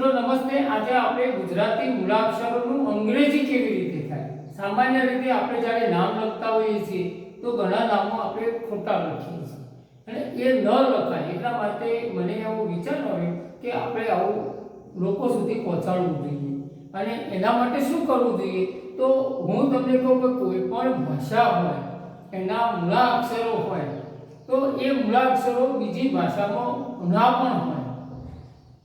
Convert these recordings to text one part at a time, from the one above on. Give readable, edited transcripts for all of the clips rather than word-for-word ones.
મિત્રો નમસ્તે। આજે આપણે ગુજરાતી મૂળાક્ષરોનું અંગ્રેજી કેવી રીતે થાય। સામાન્ય રીતે આપણે જ્યારે નામ લખતા હોઈએ છીએ તો ઘણા નામો આપણે ખોટા લખીએ છીએ અને એ ન લખાય એટલા માટે મને એવો વિચાર આવ્યો કે આપણે આવું લોકો સુધી પહોંચાડવું જોઈએ અને એના માટે શું કરવું જોઈએ। તો હું તમને કહું કે કોઈ પણ ભાષા હોય એના મૂળાક્ષરો હોય તો એ મૂળાક્ષરો બીજી ભાષામાં ના પણ હોય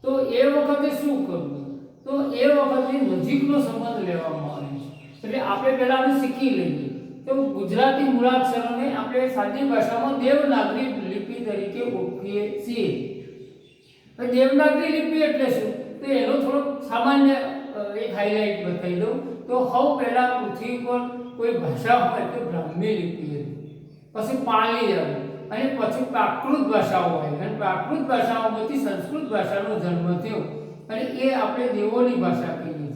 તો એ વખતે શું કરવું। તો એ વખતે નજીકનો સંબંધ લેવામાં આવે છે એટલે આપણે પહેલાં શીખી લઈએ। તો ગુજરાતી મૂળાક્ષરોને આપણે સાદી ભાષામાં દેવનાગરી લિપિ તરીકે ઓળખીએ છીએ। દેવનાગરી લિપિ એટલે શું તો એનો થોડો સામાન્ય એક હાઇલાઇટ બતાવી દઉં તો સૌ પહેલાં પૃથ્વી પર કોઈ ભાષા હોય તો બ્રાહ્મી લિપિ હતી, પછી પાલી આવી અને પછી પ્રાકૃત ભાષાઓ આવી અને પ્રાકૃત ભાષાઓમાંથી સંસ્કૃત ભાષાનો જન્મ થયો અને એ આપણે દેવોની ભાષા કહીએ છીએ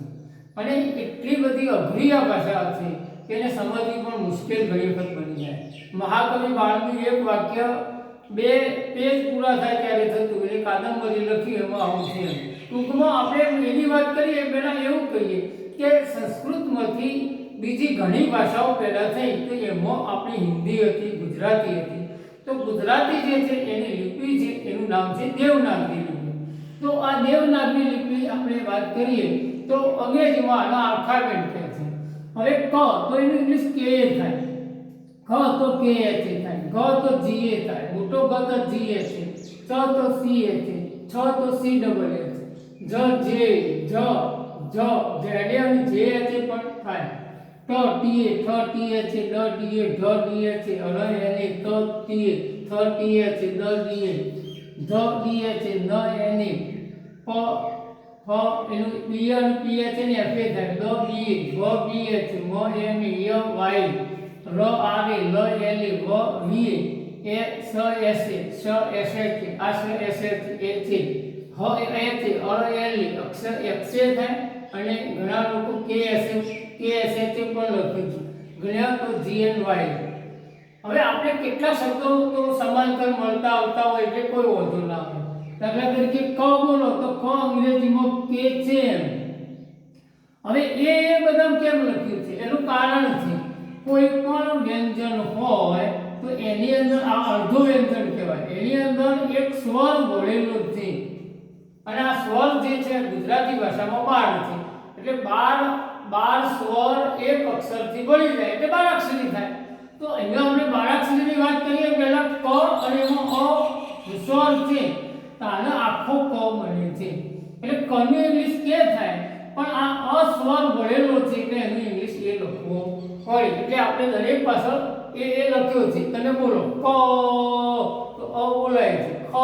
અને એટલી બધી અઘરી આ ભાષા છે કે એને સમજવી પણ મુશ્કેલ ઘણી વખત બની જાય। મહાકવિ બાળનું એક વાક્ય 2 પેજ પૂરા થાય ત્યારે થતું એટલે કાદંબરી લખી એમાં આવું છે। ટૂંકમાં આપણે એની વાત કરીએ પહેલાં એવું કહીએ કે સંસ્કૃતમાંથી બીજી ઘણી ભાષાઓ પેદા થઈ તો એમાં આપણી હિન્દી હતી, ગુજરાતી હતી। તો ગુજરાતી જે છે એની લિપિ છે એનું નામ છે દેવનાગરી લિપિ। તો આ દેવનાગરી લિપિ આપણે વાત કરીએ તો અંગ્રેજીમાં આનો આલ્ફાબેટ કહે છે। હવે ક તો એનું ઇંગ્લિશ કે થાય, ખ તો કે છે થાય, ગ તો જી એ થાય, મોટો ગ તો જી એ છે, ચ તો સી એ છે, છ તો સી ડબલ એ છે, જ જે જ જ જેડે અને જે છે પણ થાય, ટ ટી એ ઠ ટી એ છે, ડ ડી એ ઢ ડી એ છે, અળ એને ત ટી એ થ ટી એ છે, દ ડી એ ધ ડી એ છે, ન એને પ ફ એનું પી અને પી એ છે ને એફ એ થાય, દ બી એ ગ બી એ છે, મ એમ એ ય વાય ર આર એ લ એલ એ વ વી એ સ એસ એ સ એસ એ છે, આ સ એસ એ છે, હ એ છે, અળ એલ એ અક્ષર એક્સ એ થાય અને ઘણા લોકો કે એસ એ પણ લખે છે, ઘણા તો જી એન વાય। હવે આપણે કેટલા શબ્દો તો સમાંતર મળતા આવતા હોય એટલે કોઈ વાંધો ના હોય। દાખલા તરીકે ક બોલો તો ક અંગ્રેજીમાં કે છે એમ। હવે એ બધા કેમ લખ્યું છે એનું કારણ છે કોઈ પણ વ્યંજન હોય તો એની અંદર આ અર્ધો વ્યંજન કહેવાય, એની અંદર એક સ્વર બોલેલો છે અને આ સ્વર જે છે ગુજરાતી ભાષામાં 12 છે એટલે 12 સ્વર એક અક્ષરથી બની જાય એટલે 12 અક્ષરી થાય। તો અહીંયા આપણે 12 અક્ષરીની વાત કરીએ પહેલા ક અને એમાં અ સ્વર છે તો આનો આખો ક બને છે એટલે કનું ઇંગ્લિશ કે થાય પણ આ અ સ્વર ભરેલો છે એટલે એનું ઇંગ્લિશ એ લખવો હોય એટલે આપણે દરેક પાછળ એ લખ્યો છે। તમે બોલો ક તો અ બોલાય છે, ખ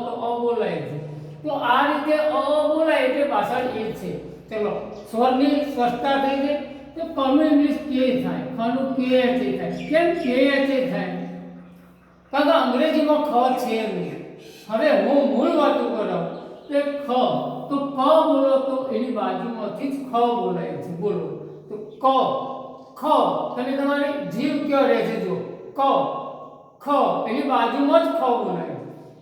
તો અ બોલાય છે, તો આ રીતે અ બોલાય એટલે પાછળ એ છે। ચલો સ્વરની સ્પષ્ટતા થઈ ગઈ તો કનું ઇંગ્લિશ કે થાય, ખનું કે છે થાય। કેમ કે છે થાય કારણ કે અંગ્રેજીમાં ખ છે નહીં। હવે હું મૂળ વાતો કરાવું કે ખ તો ક બોલો તો એની બાજુમાંથી જ ખ બોલાય છે। બોલો તો ક ખ તમે તમારી જીભ ક્યાં રહે છે જો ક ખ એની બાજુમાં જ ખ બોલાય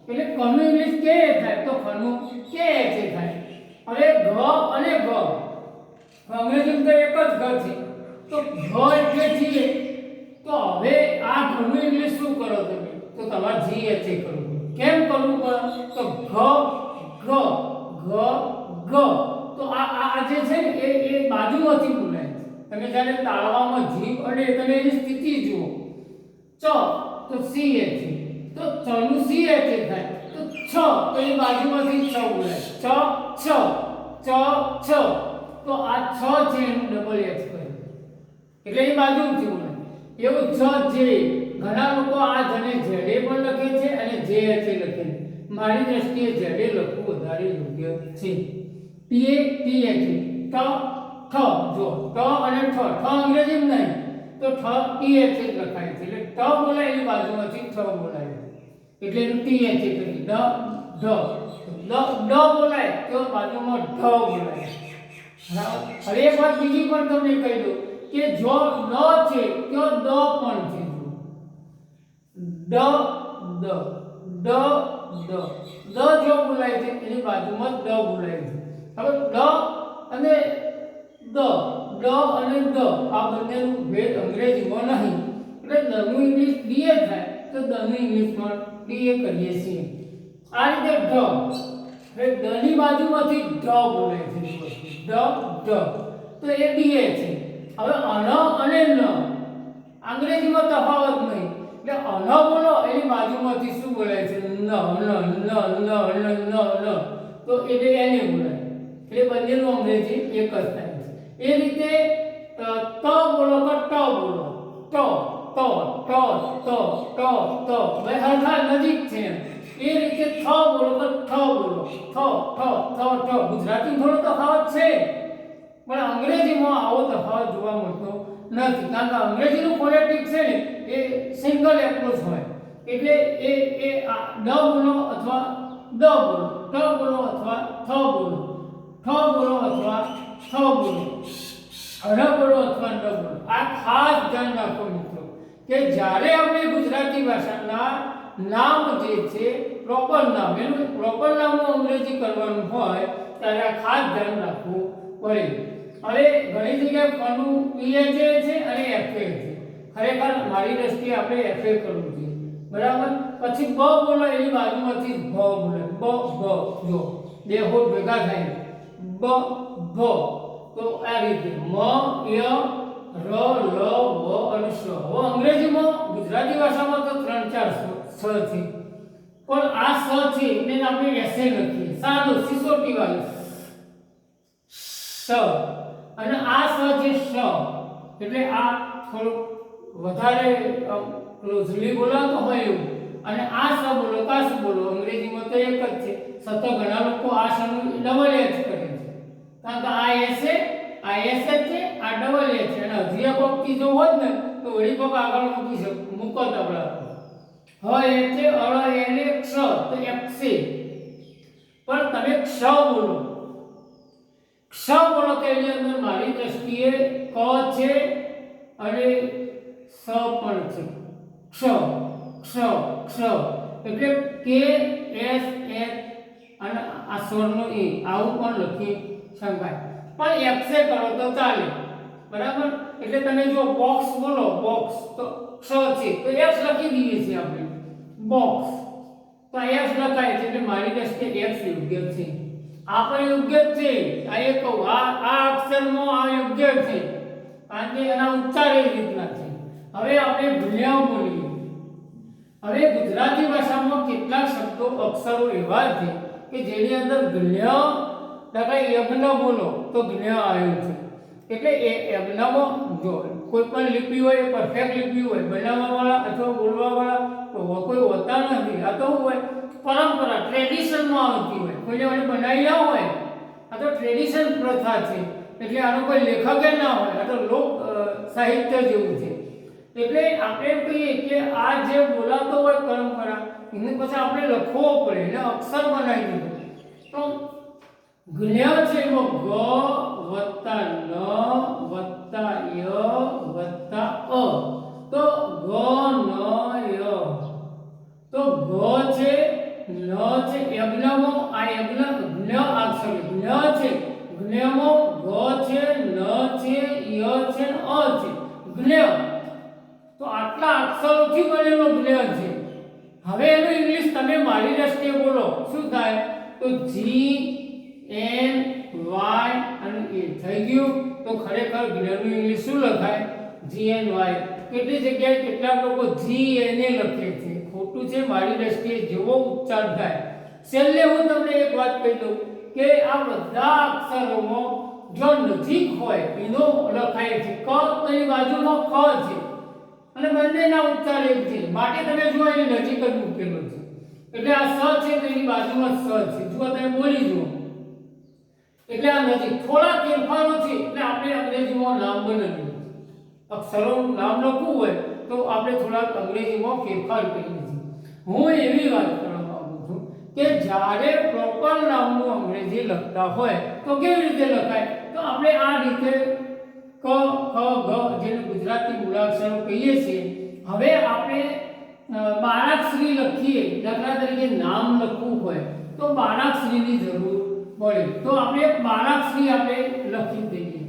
એટલે કનું ઇંગ્લિશ કે થાય તો ખનું કે છે થાય। હવે ઘ અને ગ અંગ્રેજીમાં તો એક જ ઘ છે તો ઘ એટલે જી તો હવે આ ઘનું ઇંગ્લિશ શું કરો તમે તો તમારે જી એચ એ કરવું। કેમ કરવું પડે તો ઘ ગ ગ ગ તો આ જે છે ને એ બાજુમાંથી બોલાય છે। તમે જ્યારે તાળવામાં જીભ અડે તમે એની સ્થિતિ જુઓ ચ તો સી એ છે તો ચ નું સી એ છે થાય તો છ તો એ બાજુમાંથી છ બોલાય ચ છ ચ છ તો આ છ છે એનું ડબલ એચ કરે એટલે એ બાજુથી બોલાય। એવું જ જે ઘણા લોકો આ જને જેડે પણ લખે છે અને જે એચ લખે છે, મારી દ્રષ્ટિએ જેડે લખવું વધારે યોગ્ય છે। ટી એ ટી એચ ટ ઠ જો ટ અને ઠ ઠ અંગ્રેજીમાં નહીં તો ઠ ટી એચ લખાય છે એટલે ટ બોલાય એની બાજુમાંથી ઠ બોલાય એટલે એનું ટી એચ કરી ડ ઢ ડ બોલાય તો બાજુમાં ઢ બોલાય। હવે એક વાત બીજી પણ તમને કહી દઉં કે જો ડ છે તો દ પણ છે ડ દ ડ દ દ જો બોલાય છે એની બાજુમાં ડ બોલાય છે હવે ડ અને દ અને દ આ બંનેનું ભેદ અંગ્રેજીમાં નહીં, એટલે દનું ઇંગ્લિશ ડીએ થાય તો દનું ઇંગ્લિશમાં ડીએ કરીએ છીએ. આ રીતે ઢ, એટલે દની બાજુમાંથી ઢ બોલે છે, ઢ તો એ ડીએ છે. હવે અન અને ન અંગ્રેજીમાં તફાવત નહીં, એટલે અન બોલો એની બાજુમાંથી શું બોલાય છે? ન તો એટલે એને બોલાય, એટલે બંનેનું અંગ્રેજી એક જ થાય છે. એ રીતે ત બોલો કે ટ બોલો, ટ બે હરખા નજીક છે. એ રીતે થ બોલો કે ઠ બોલો, ઠ ગુજરાતી થોડો તફાવત છે, પણ અંગ્રેજીમાં આવો તફાવત જોવા મળતો નથી, કારણ કે અંગ્રેજીનું ફોનેટિક છે ને એ સિંગલ એપ્રોચ હોય, એટલે એ ડ બોલો અથવા દ બોલો, ટ બોલો અથવા થ બોલો, ઠ બોલો અથવા થ બોલો, અઢ બોલો અથવા ન બોલો. આ ખાસ ધ્યાન રાખો મિત્રો કે જ્યારે આપણે ગુજરાતી ભાષાના નામ જે છે પ્રોપર નામ, એનું પ્રોપર નામનું અંગ્રેજી કરવાનું હોય ત્યારે આ ખાસ ધ્યાન રાખવું પડે. હવે ઘણી જગ્યાએ ફનું પીએ છે અને એફએ છે, ખરેખર મારી દ્રષ્ટિએ આપણે એફએ કરવું જોઈએ, બરાબર. પછી બ બોલો એની બાજુમાંથી ભ બોલે, બ જો બે હોઠ ભેગા થાય બ ભ, તો આ રીતે મ ય ર લ વ અને શ. હવે અંગ્રેજીમાં ગુજરાતી ભાષામાં તો 3-4 સ છે, પણ આ સ છે એને આપણે એસે લખીએ, સાદો સિસોટી વાળો સ, અને આ સ છે શ, એટલે આ થોડું વધારે ક્લોઝલી બોલાતો હોય એવું, અને આ સ બોલો કા સ બોલો અંગ્રેજીમાં તો એક જ છે, છતાં ઘણા લોકો આ સ નું ડબલ એચ કરે છે, કારણ કે આ એસ છે, આ એસ છે, આ ડબલ એચ છે, અને હજી એક વખત જો હોત ને તો વળી કોક આગળ મૂકો તબલા. હવે એ છે અળ એને ક્ષ, તો એક્સે, પણ તમે ક્ષ બોલો, ક્ષ બોલો તો એની અંદર મારી દ્રષ્ટિએ ક છે અને સ પણ છે, ક્ષ એટલે કે એસ એચ અને આ સ્વરનો એ આવું પણ લખી શકાય, પણ એક્સે કરો તો ચાલે, બરાબર. એટલે તમે જો બોક્સ બોલો, બોક્સ તો ક્ષ છે તો એક્સ લખી દઈએ છીએ આપણે, બોક્સ તો એક્સ લખાય છે, એટલે મારી દ્રષ્ટિએ એક્સ યોગ્ય છે, આ પણ યોગ્ય છે. આ એક આ અક્ષરમાં આ યોગ્ય છે, કારણ કે એના ઉચ્ચાર એ રીતના છે. હવે આપણે ભૂલ્યા બોલીએ. હવે ગુજરાતી ભાષામાં કેટલાક શબ્દો અક્ષરો એવા છે કે જેની અંદર જ્ઞ લખાય, યજ્ઞ બોલો તો જ્ઞ આવ્યું છે, એટલે એ યજ્ઞમાં જો કોઈ પણ લિપિ હોય, પરફેક્ટ લિપિ હોય, બનાવવાવાળા અથવા બોલવાવાળા તો કોઈ હોતા નથી. આ તો શું હોય? પરંપરા, ટ્રેડિશનમાં આવતી હોય, કોઈને વળી બનાવી ના હોય, આ તો ટ્રેડિશન પ્રથા છે, એટલે આનો કોઈ લેખક ના હોય, આ તો લોક સાહિત્ય જેવું છે. એટલે આપણે કહીએ કે આ જે બોલાતો હોય પરંપરા એને પછી આપણે લખવો પડે, એને અક્ષર બનાવી દીધો. તો જ્ઞ છે એમાં ગ વત્તા ન વત્તા ય વત્તા અ, તો ગ ન ય, તો ગ છે ન છે યજ્ઞમાં, આ યજ્ઞ જ્ઞ અક્ષર જ્ઞ છે, જ્ઞમાં ગ છે, ન છે, ય છે, અ છે, જ્ઞ. તો આટલા અક્ષરોથી બનેલો જ્ઞ છે. હવે એનું ઇંગ્લિશ તમે મારી દ્રષ્ટિએ બોલો શું થાય? તો જી એન વાય અને એ થઈ ગયું. તો ખરેખર જ્ઞનું ઇંગ્લિશ શું લખાય? G N Y. કેટલી જગ્યાએ કેટલાક લોકો જી એન એ લખે છે, ખોટું છે. મારી દ્રષ્ટિએ જેવો ઉચ્ચાર થાય. છેલ્લે હું તમને એક વાત કહી દઉં કે આ બધા અક્ષરોમાં જો નજીક હોય એનો લખાય છે. ક એની બાજુમાં ખ છે અને બંનેના ઉચ્ચાર એક છે, માટે તમે જુઓ એની નજીક જ મૂકેલો છે. એટલે આ સ છે તો એની બાજુમાં સ છે. જુઓ તમે બોલી જુઓ, એટલે આ નજીક થોડા ફેરફારો છે. એટલે આપણે અંગ્રેજીમાં નામ બનાવ્યું, અક્ષરોનું નામ લખવું હોય તો આપણે થોડાક અંગ્રેજીમાં ફેરફાર કરીએ છીએ. હું એવી વાત કરવા માંગુ છું કે જ્યારે પ્રોપર નામનું અંગ્રેજી લખતા હોય તો કેવી રીતે લખાય? તો આપણે આ રીતે ક ખ ગ જેને ગુજરાતી મૂળાક્ષરો કહીએ છીએ. હવે આપણે બારાક્ષરી લખીએ, દાખલા તરીકે નામ લખવું હોય તો બારાક્ષરીની જરૂર વળી તો આપણે એક બારાક્ષરી આપણે લખી દઈએ.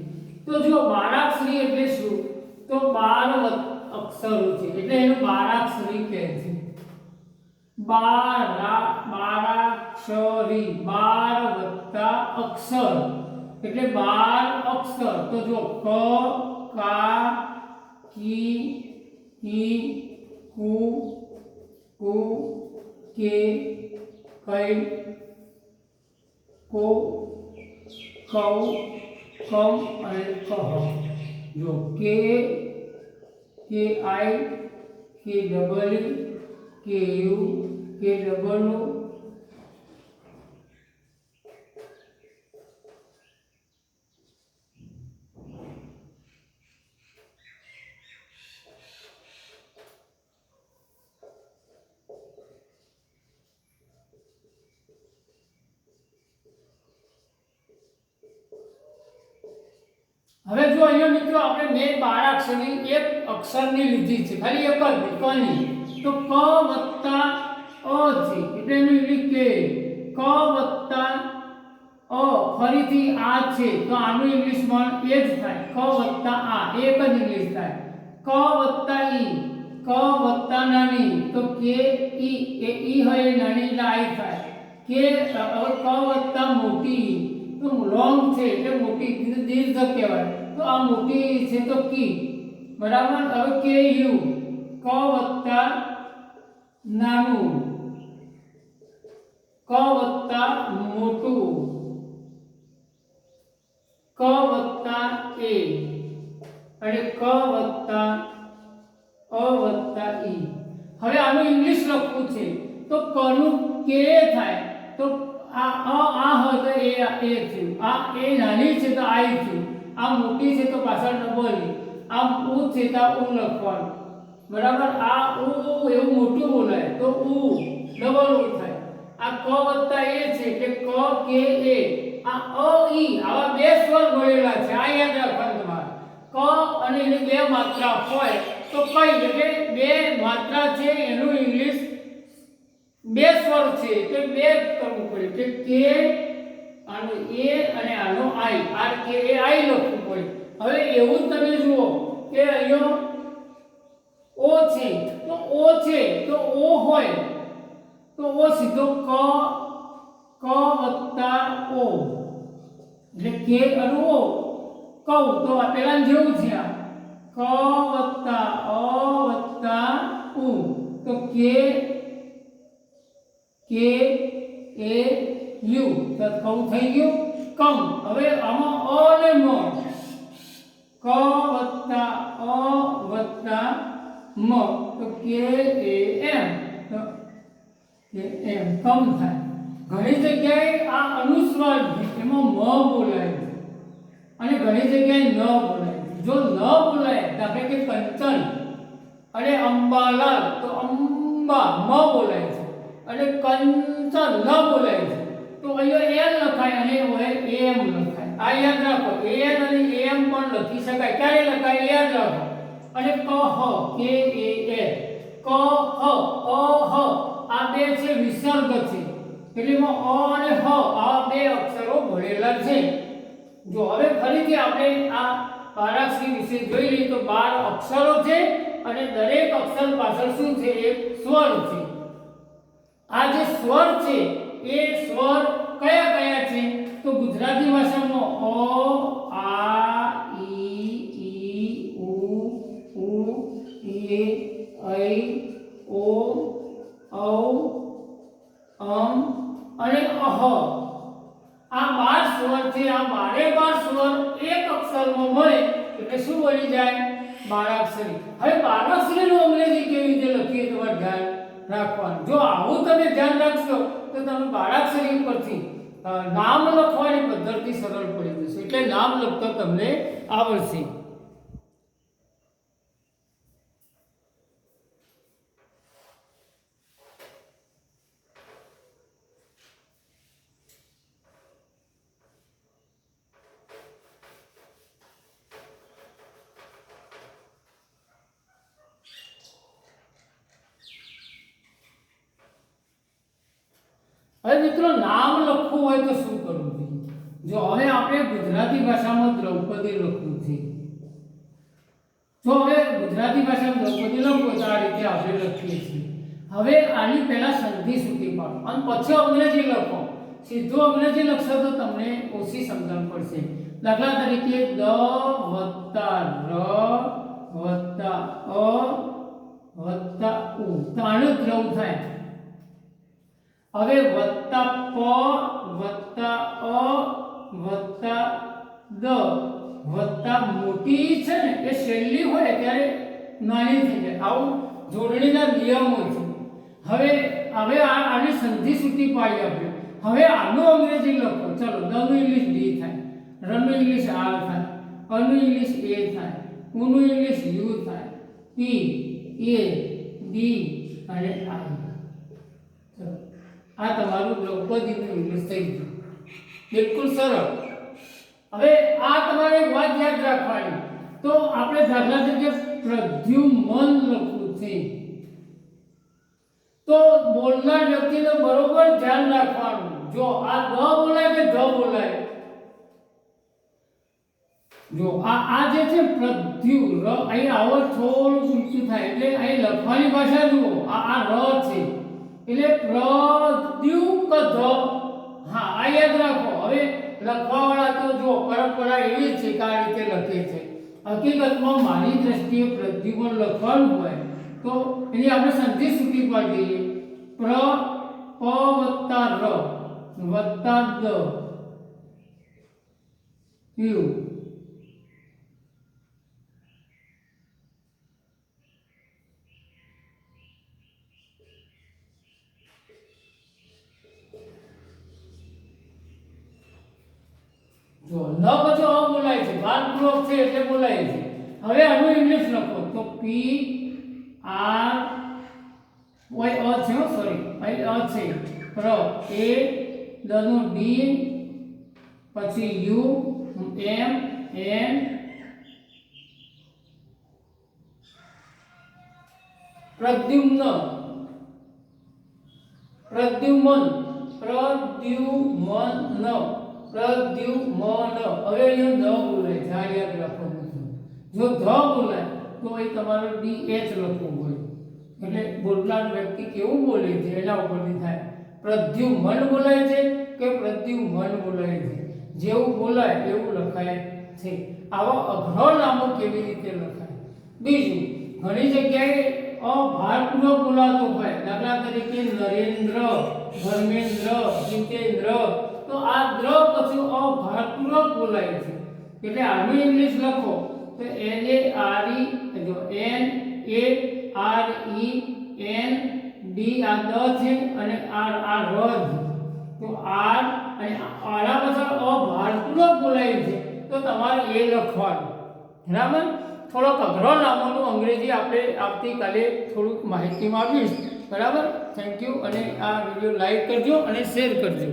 તો જો બારાક્ષરી એટલે શું? તો 12 અક્ષરો છે એટલે એનું બારાક્ષરી કહે છે. બારાક્ષરી 12 વત્તા અક્ષર એટલે 12 અક્ષર. તો જો ક કા કી કી કુ કુ કે કઈ કો કૌ કમ અને કહ. જો કે આઈ કે ડબલ કે યુ કે ડબલ ઓ હવે જો અહીંયા મિત્રો આપણે મેં બારાક્ષરી એક અક્ષરની લીધી છે, ખાલી એક જ કની. તો ક વત્તા અ છે એટલે એનું ઇંગ્લિશ કે ક વત્તા અ. ફરીથી આ છે તો આનું ઇંગ્લિશમાં એ જ થાય. ક વત્તા આ એક જ ઇંગ્લિશ થાય. ક વત્તા ઈ, ક વત્તા નાની તો કે ઈ, એ ઈ હોય નાની એટલે આઈ થાય. કે હવે ક વત્તા મોટી તો લોંગ છે એટલે મોટી દીર્ઘ કહેવાય. તો આ મોટી છે તો કી, બરાબર. હવે કે યુ ક વત્તા નાનું, ક વત્તા મોટું, ક વત્તા એ અને ક વત્તા અ વત્તા ઈ. હવે આનું ઇંગ્લિશ લખવું છે તો કનું કે થાય. તો આ હોય તો એ થયું. આ એ નાની છે તો આઈ થયું. આ મોટી છે તો પાછળ ડબલ ઈ. આ ઉ છે તો ઉ લખવાનું, બરાબર. આ ઉ એવું મોટું બોલાય તો ઉ ડબલ ઉ થાય. આ ક વત્તા એ છે કે ક કે એ. આ અ ઈ આવા બે સ્વર ભરેલા છે, આ યાદ રાખવાનું તમારે. ક અને એની બે માત્રા હોય તો કઈ એટલે બે માત્રા છે એનું ઇંગ્લિશ બે સ્વર છે એટલે બે કરવું પડે કે આનો એ અને આનો આઈ. આ કે એ આઈ લખવું પડે. હવે એવું જ તમે જુઓ કે અહીંયા ઓ છે તો ઓ છે તો ઓ હોય તો ઓ સીધો ક વત્તા ઓ એટલે કે અને ઓ કઉ. તો આ પેલા જેવું છે. આ ક વત્તા અ વત્તા ઉ તો કે એ યુ તો કઉ થઈ ગયું કમ. હવે આમાં અ ને મ, ક વત્તા અ વત્તા મ તો કે એ એમ, તો કે એમ કમ થાય. ઘણી જગ્યાએ આ અનુસ્વાર એમાં મ બોલાય છે અને ઘણી જગ્યાએ ન બોલાય. જો ન બોલાય દાખલા કે કંચન અને અંબાલાલ તો અંબા મ બોલાય છે અને કંચન ન બોલાય છે તો અહીંયા એલ લખાય અને એમ લખાય. આ યાદ રાખો. એન અને એમ પણ લખી શકાય. ક્યારે લખાય યાદ રાખો. અને કહ કે એ કહ અ હ આ બે છે વિસર્ગ છે એટલે એમાં અ અને હ આ બે અક્ષરો ભરેલા છે. જો હવે ફરીથી આપણે આ બારાક્ષરી વિશે જોઈ લઈએ તો 12 અક્ષરો છે અને દરેક અક્ષર પાછળ શું છે? એક સ્વર છે. આ જે સ્વર છે એ સ્વર કયા કયા છે? તો ગુજરાતી ભાષામાં અ આ ઈ ઉ એ ઐ ઓ ઔ અમ અને અહ. આ 12 સ્વર છે. આ 12 સ્વર એક અક્ષરમાં મળે એટલે શું બની જાય? બારાક્ષરી. હવે બારાક્ષરીનું અંગ્રેજી કેવી રીતે લખીએ તમારે ધ્યાન રાખવાનું. જો આવું તમે ધ્યાન રાખશો તો તમે બારાક્ષરી ઉપરથી નામ લખવાની પદ્ધતિ સરળ પડી જશે. એટલે નામ લખતા તમને આવડશે. હવે મિત્રો નામ લખવું હોય તો શું કરવું જોઈએ? જો હવે આપણે ગુજરાતી ભાષામાં દ્રૌપદી લખવું છે, જો હવે ગુજરાતી ભાષામાં દ્રૌપદી લખવું તો આ રીતે આપણે લખીએ છીએ. હવે આની પહેલા સંધિ સુધી પાડો અને પછી અંગ્રેજી લખો. સીધું અંગ્રેજી લખશો તો તમને ઓછી સમજણ પડશે. દાખલા તરીકે દ વત્તા ર વત્તા અ વત્તા ઉ તો આનું દ્રવ થાય. હવે વત્તા પ વત્તા અ વત્તા દ વત્તા મોટી છે ને એ છેલ્લી હોય ત્યારે નાની થઈ જાય. આવું જોડણીના નિયમો છે. હવે હવે આની સંધિ સૂટી પાડી આપણે. હવે આનું અંગ્રેજી લખો. ચલો દ નું ઇંગ્લિશ ડી થાય, ર નું ઇંગ્લિશ આર થાય, અ નું ઇંગ્લિશ એ થાય, ઉ નું ઇંગ્લિશ યુ થાય, પી એ ડી અને આઈ. ચલો આ તમારું દ્રૌપદીનું ઇંગ્લિશ થઈ ગયું. બિલકુલ સરળ. હવે આ તમારે એક વાત યાદ રાખવાની. તો આપણે દાખલા તરીકે પ્રદ્યુમન લખવું છે તો બોલનાર વ્યક્તિને બરોબર ધ્યાન રાખવાનું. જો આ દ બોલાય કે ધ બોલાય? જો આ જે છે પ્રદ્યુ ર, અહીં આવો થોડું ઊંચું થાય એટલે અહીં લખવાની ભાષા જુઓ. આ ર છે એટલે પ્રદ્યુ કે ધ. હા આ યાદ રાખો. હવે લખવાવાળા તો જો પરંપરા એવી છે કે આ રીતે લખે છે. હકીકતમાં મારી દ્રષ્ટિએ પ્રદ્યુમન લખવાનું હોય તો એની આપણે સંધિ સૂટી પાડી દઈએ. પ્ર પ વત્તા ર વત્તા દ યુ જો ન પછી અ બોલાય છે, ભારપૂર્વક છે એટલે બોલાય છે. હવે આનું ઇંગ્લિશ લખો તો પી આર ઓય અ છે, સોરી અહીં અ છે, પ્ર એ દ નું ડી પછી U M N Pradyumna Pradyumna Pradyumna Pradyumna. હવે અહીંયા દ બોલાય છે, આ યાદ રાખવાનું. જો ધ બોલાય તો અહીં તમારે ડી એચ લખવું હોય. એટલે બોલનાર વ્યક્તિ કેવું બોલે છે એના ઉપરથી થાય. પ્રદ્યુમન બોલાય છે કે પ્રદ્યુમન બોલાય છે, જેવું બોલાય એવું લખાય છે. આવા અઘરો નામો કેવી રીતે લખાય? બીજું, ઘણી જગ્યાએ અભારપૂર્વક બોલાતો હોય. દાખલા તરીકે નરેન્દ્ર, ધર્મેન્દ્ર, જીતેન્દ્ર, તો આ દ્ર પછી અભારપૂર્વક બોલાય છે. એટલે આનું ઇંગ્લિશ લખો તો એન એ આર ઈ જો N A R E N D આ દ છે અને આર આ ર છે. તો આર અને આના પાછળ અભારપૂર્વક બોલાય છે તો તમારે એ લખવાનું. બરાબર? થોડોક અઘરો નામોનું અંગ્રેજી આપણે આવતીકાલે થોડુંક માહિતીમાં આપીશ. બરાબર? Thank you. અને આ વિડીયો લાઈક કરજો અને શેર કરજો.